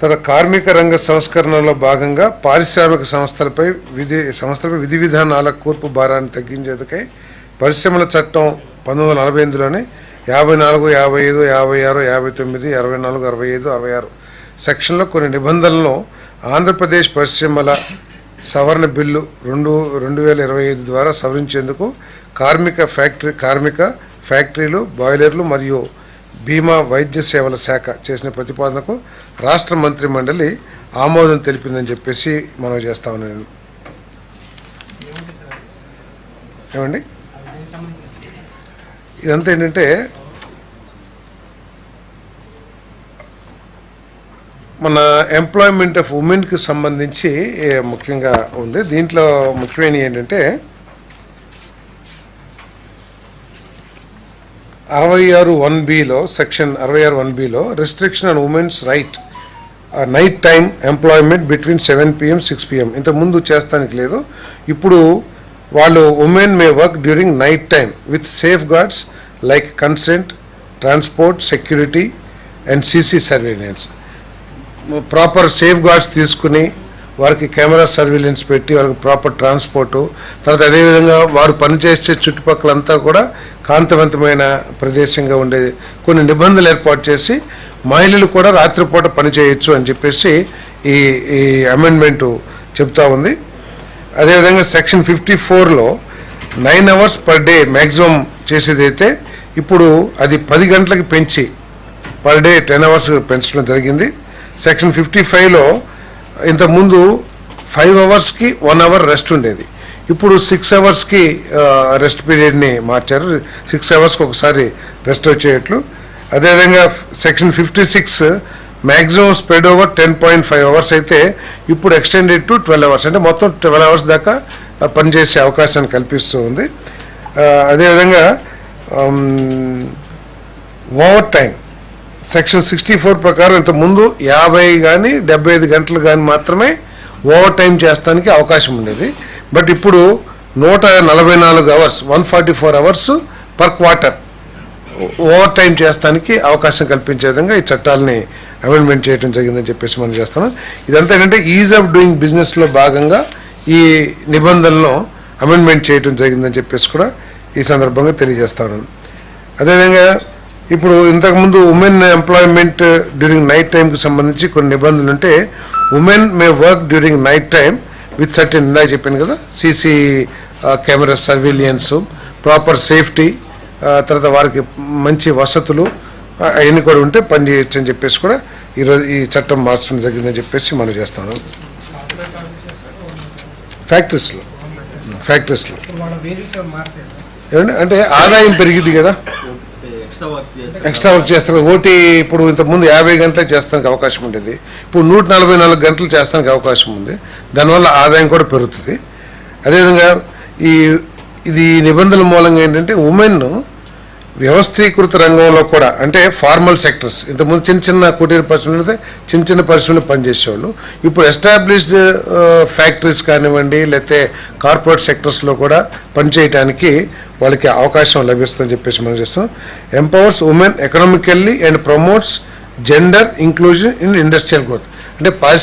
తర్వాత కార్మిక రంగ సంస్కరణలో భాగంగా పారిశ్రామిక సంస్థలపై విధి విధానాల కూర్పు భారాన్ని తగ్గించేందుకై పరిశ్రమల చట్టం 1948లోనే 54, 55, 56, 59, 64, 65, 66 సెక్షన్లో కొన్ని నిబంధనలను ఆంధ్రప్రదేశ్ పరిశ్రమల సవరణ బిల్లు 2025 ద్వారా సవరించేందుకు కార్మిక ఫ్యాక్టరీలు, బాయిలర్లు మరియు బీమా వైద్య సేవల శాఖ చేసిన ప్రతిపాదనకు రాష్ట్ర మంత్రి మండలి ఆమోదం తెలిపిందని చెప్పేసి మనం చేస్తా ఉన్నాను. ఏమండి, ఇదంతా ఏంటంటే మన ఎంప్లాయ్మెంట్ ఆఫ్ ఉమెన్కి సంబంధించి ముఖ్యంగా ఉంది. దీంట్లో ముఖ్యమైన ఏంటంటే 66(1)(b)లో సెక్షన్ 66(1)(b)లో restriction on women's right night time employment between 7 PM 6 PM ఇంతకుముందు చేస్తానికి లేదు. ఇప్పుడు వాళ్ళు women may work during night time with safeguards like consent, transport, security and CC surveillance. Proper safeguards తీసుకుని వారికి కెమెరా సర్వేలెన్స్ పెట్టి వారికి proper transport, తర్వాత అదేవిధంగా వారు పనిచేసే చుట్టుపక్కలంతా కూడా కాంతివంతమైన ప్రదేశంగా ఉండే కొన్ని నిబంధనలు ఏర్పాటు చేసి మహిళలు కూడా రాత్రిపూట పనిచేయచ్చు అని చెప్పేసి ఈ అమెండ్మెంటు చెప్తా ఉంది. అదేవిధంగా సెక్షన్ 54లో 9 hours పర్ డే మ్యాక్సిమం చేసేదైతే ఇప్పుడు అది 10 గంటలకి పెంచి పర్ డే 10 hours పెంచడం జరిగింది. సెక్షన్ 55లో ఇంతకుముందు 5 hours-కి 1 hour రెస్ట్ ఉండేది. ఇప్పుడు 6 hours-కి రెస్ట్ పీరియడ్ని మార్చారు. 6 hours-కి ఒకసారి రెస్ట్ వచ్చేట్లు. అదేవిధంగా section 56 maximum spread over 10.5 hours అయితే ఇప్పుడు ఎక్స్టెండెడ్ టు 12 hours, అంటే మొత్తం 12 hours దాకా పనిచేసే అవకాశాన్ని కల్పిస్తూ ఉంది. అదేవిధంగా ఓవర్ టైం సెక్షన్ 64 ప్రకారం ఇంతకుముందు 50 కానీ 75 గంటలు కానీ మాత్రమే ఓవర్ టైం చేస్తానికి అవకాశం ఉండేది. బట్ ఇప్పుడు 144 hours 144 hours per quarter over time చేస్తానికి అవకాశం కల్పించే విధంగా ఈ చట్టాలని అమెండ్మెంట్ చేయడం జరిగిందని చెప్పేసి మనం చేస్తున్నాం. ఇదంతా ఏంటంటే ఈజ్ ఆఫ్ డూయింగ్ బిజినెస్లో భాగంగా ఈ నిబంధనలను అమెండ్మెంట్ చేయడం జరిగిందని చెప్పేసి కూడా ఈ సందర్భంగా తెలియజేస్తాను. అదేవిధంగా ఇప్పుడు ఇంతకుముందు ఉమెన్ ఎంప్లాయ్మెంట్ డ్యూరింగ్ నైట్ టైంకి సంబంధించి కొన్ని నిబంధనలు ఉంటే women may work during night time with certain, ఇందాక చెప్పాను కదా, CC కెమెరా సర్వేలియన్స్, ప్రాపర్ సేఫ్టీ, తర్వాత వారికి మంచి వసతులు అవన్నీ కూడా ఉంటే పని చేయొచ్చు అని చెప్పేసి కూడా ఈరోజు ఈ చట్టం మార్చడం జరిగిందని చెప్పేసి మనం చేస్తాను. ఫ్యాక్టరీస్లో ఏమంటే అంటే ఆదాయం పెరిగింది కదా, ఎక్స్ట్రా వర్క్ చేస్తారు. ఓటీ ఇప్పుడు ఇంతకుముందు 50 గంటలే చేస్తానికి అవకాశం ఉండేది, ఇప్పుడు 144 గంటలు చేస్తానికి అవకాశం ఉంది. దానివల్ల ఆదాయం కూడా పెరుగుతుంది. అదేవిధంగా ఇది నిబంధనల మూలంగా ఏంటంటే ఉమెన్ వ్యవస్థీకృత రంగంలో కూడా, అంటే ఫార్మల్ సెక్టర్స్, ఇంతకుముందు చిన్న కుటీర పరిశ్రమలు అయితే చిన్న పరిశ్రమలు పనిచేసేవాళ్ళు, ఇప్పుడు ఎస్టాబ్లిష్డ్ ఫ్యాక్టరీస్ కానివ్వండి లేకపోతే కార్పొరేట్ సెక్టర్స్లో కూడా పనిచేయడానికి వాళ్ళకి అవకాశం లభిస్తుందని చెప్పేసి మనం చేస్తాం. Empowers women economically and promotes gender inclusion in industrial growth, అంటే